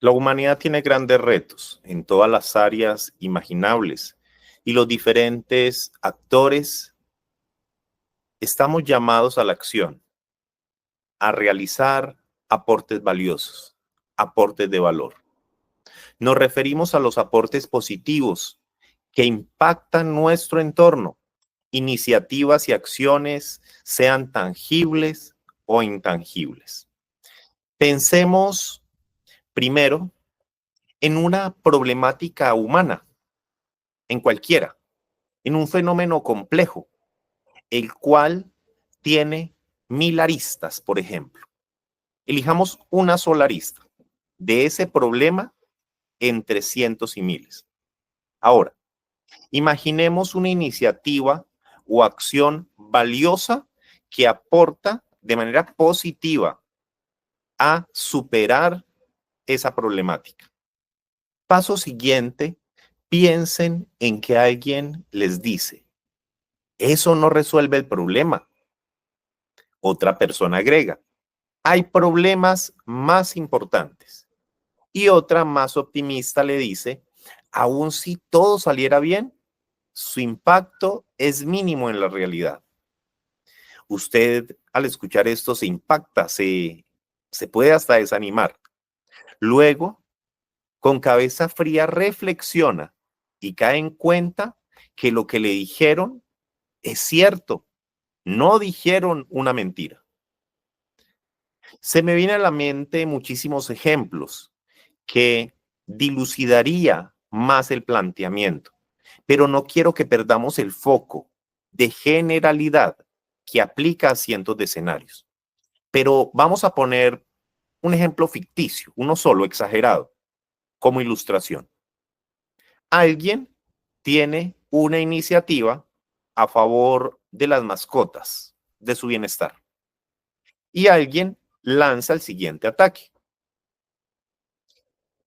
La humanidad tiene grandes retos en todas las áreas imaginables y los diferentes actores estamos llamados a la acción, a realizar aportes valiosos, aportes de valor. Nos referimos a los aportes positivos que impactan nuestro entorno, iniciativas y acciones, sean tangibles o intangibles. Pensemos primero en una problemática humana, en cualquiera, en un fenómeno complejo, el cual tiene 1000 aristas, por ejemplo. Elijamos una sola arista de ese problema entre cientos y miles. Ahora, imaginemos una iniciativa o acción valiosa que aporta de manera positiva a superar esa problemática. Paso siguiente, piensen en que alguien les dice, eso no resuelve el problema. Otra persona agrega, hay problemas más importantes. Y otra más optimista le dice, aun si todo saliera bien, su impacto es mínimo en la realidad. Usted al escuchar esto se impacta, se puede hasta desanimar. Luego, con cabeza fría, reflexiona y cae en cuenta que lo que le dijeron es cierto. No dijeron una mentira. Se me viene a la mente muchísimos ejemplos que dilucidaría más el planteamiento, pero no quiero que perdamos el foco de generalidad que aplica a cientos de escenarios. Pero vamos a poner un ejemplo ficticio, uno solo, exagerado, como ilustración. Alguien tiene una iniciativa a favor de las mascotas, de su bienestar, y alguien lanza el siguiente ataque.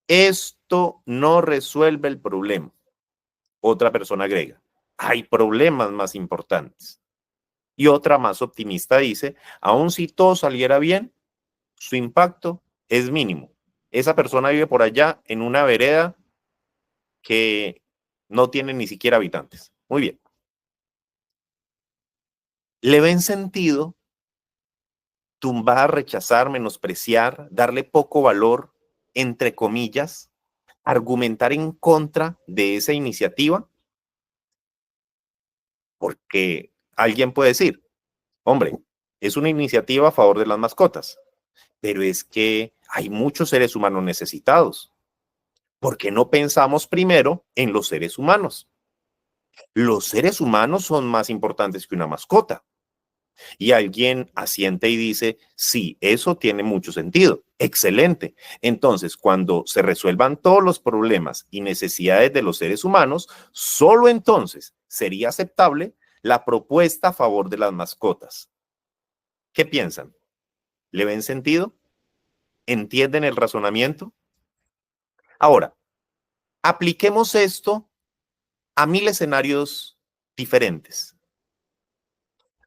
Esto no resuelve el problema. Otra persona agrega, hay problemas más importantes. Y otra más optimista dice, aun si todo saliera bien, su impacto es mínimo. Esa persona vive por allá en una vereda que no tiene ni siquiera habitantes. Muy bien. ¿Le ven sentido tumbar, rechazar, menospreciar, darle poco valor, entre comillas, argumentar en contra de esa iniciativa? Porque alguien puede decir, hombre, es una iniciativa a favor de las mascotas, pero es que hay muchos seres humanos necesitados. ¿Por qué no pensamos primero en los seres humanos? Los seres humanos son más importantes que una mascota. Y alguien asiente y dice, sí, eso tiene mucho sentido. Excelente. Entonces, cuando se resuelvan todos los problemas y necesidades de los seres humanos, solo entonces sería aceptable la propuesta a favor de las mascotas. ¿Qué piensan? ¿Le ven sentido? ¿Entienden el razonamiento? Ahora, apliquemos esto a 1000 escenarios diferentes.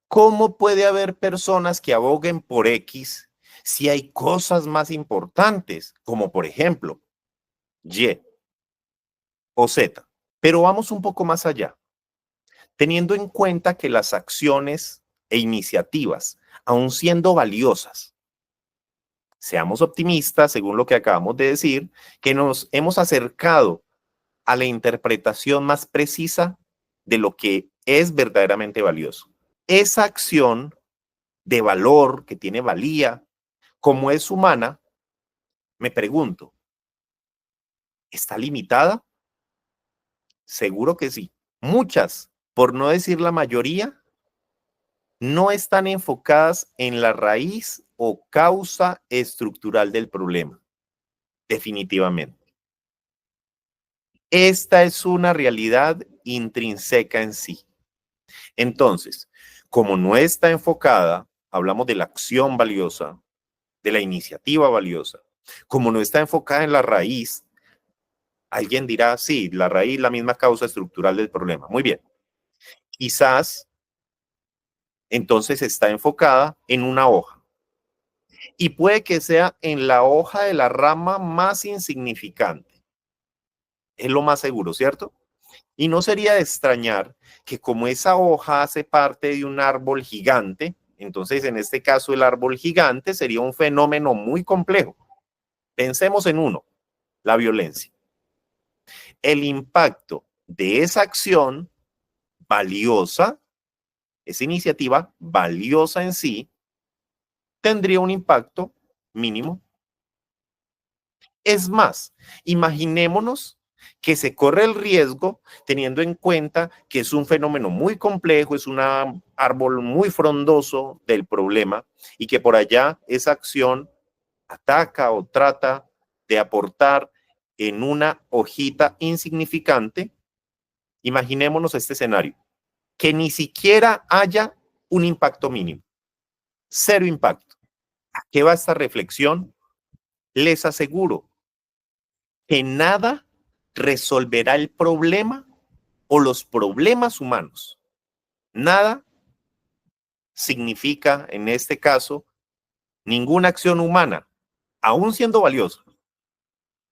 ¿Cómo puede haber personas que aboguen por X si hay cosas más importantes, como por ejemplo Y o Z? Pero vamos un poco más allá, teniendo en cuenta que las acciones e iniciativas, aun siendo valiosas, seamos optimistas, según lo que acabamos de decir, que nos hemos acercado a la interpretación más precisa de lo que es verdaderamente valioso. Esa acción de valor, que tiene valía, como es humana, me pregunto, ¿está limitada? Seguro que sí. Muchas, por no decir la mayoría, no están enfocadas en la raíz o causa estructural del problema, definitivamente. Esta es una realidad intrínseca en sí. Entonces, como no está enfocada, hablamos de la acción valiosa, de la iniciativa valiosa, como no está enfocada en la raíz, alguien dirá, sí, la raíz, la misma causa estructural del problema. Muy bien. Quizás entonces está enfocada en una hoja. Y puede que sea en la hoja de la rama más insignificante. Es lo más seguro, ¿cierto? Y no sería de extrañar que como esa hoja hace parte de un árbol gigante, entonces en este caso el árbol gigante sería un fenómeno muy complejo. Pensemos en uno, la violencia. El impacto de esa acción valiosa, esa iniciativa valiosa en sí, tendría un impacto mínimo. Es más, imaginémonos que se corre el riesgo teniendo en cuenta que es un fenómeno muy complejo, es un árbol muy frondoso del problema y que por allá esa acción ataca o trata de aportar en una hojita insignificante. Imaginémonos este escenario, que ni siquiera haya un impacto mínimo, cero impacto. ¿A qué va esta reflexión? Les aseguro que nada resolverá el problema o los problemas humanos. Nada significa, en este caso, ninguna acción humana, aún siendo valiosa.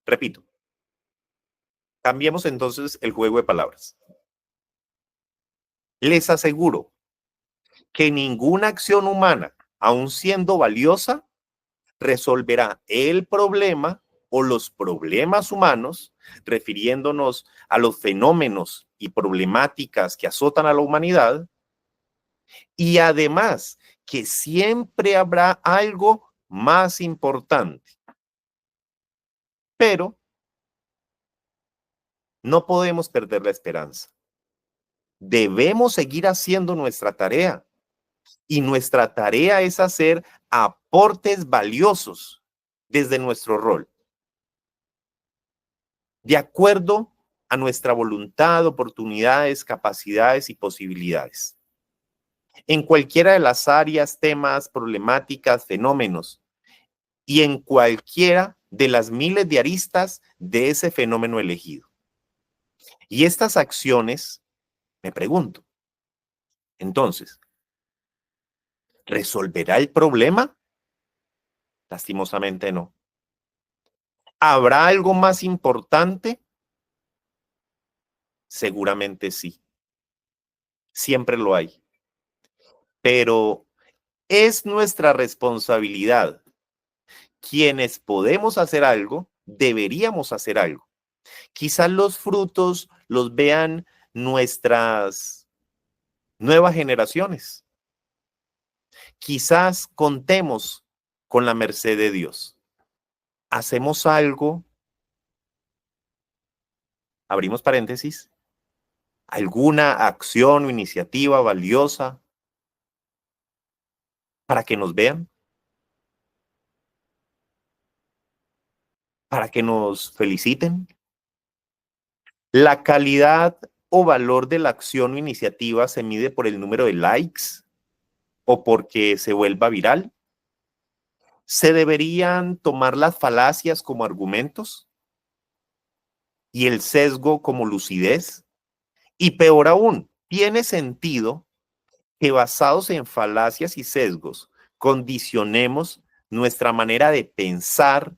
Repito, cambiemos entonces el juego de palabras. Les aseguro que ninguna acción humana, aún siendo valiosa, resolverá el problema o los problemas humanos, refiriéndonos a los fenómenos y problemáticas que azotan a la humanidad, y además que siempre habrá algo más importante. Pero no podemos perder la esperanza. Debemos seguir haciendo nuestra tarea y nuestra tarea es hacer aportes valiosos desde nuestro rol, de acuerdo a nuestra voluntad, oportunidades, capacidades y posibilidades. En cualquiera de las áreas, temas, problemáticas, fenómenos y en cualquiera de las miles de aristas de ese fenómeno elegido. Y estas acciones, me pregunto, entonces, ¿resolverá el problema? Lastimosamente no. ¿Habrá algo más importante? Seguramente sí. Siempre lo hay. Pero es nuestra responsabilidad. Quienes podemos hacer algo, deberíamos hacer algo. Quizás los frutos los vean nuestras nuevas generaciones. Quizás contemos con la merced de Dios. Hacemos algo, abrimos paréntesis, alguna acción o iniciativa valiosa para que nos vean, para que nos feliciten. La calidad o valor de la acción o iniciativa se mide por el número de likes o porque se vuelva viral. ¿Se deberían tomar las falacias como argumentos y el sesgo como lucidez? Y peor aún, ¿tiene sentido que basados en falacias y sesgos condicionemos nuestra manera de pensar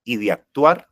y de actuar?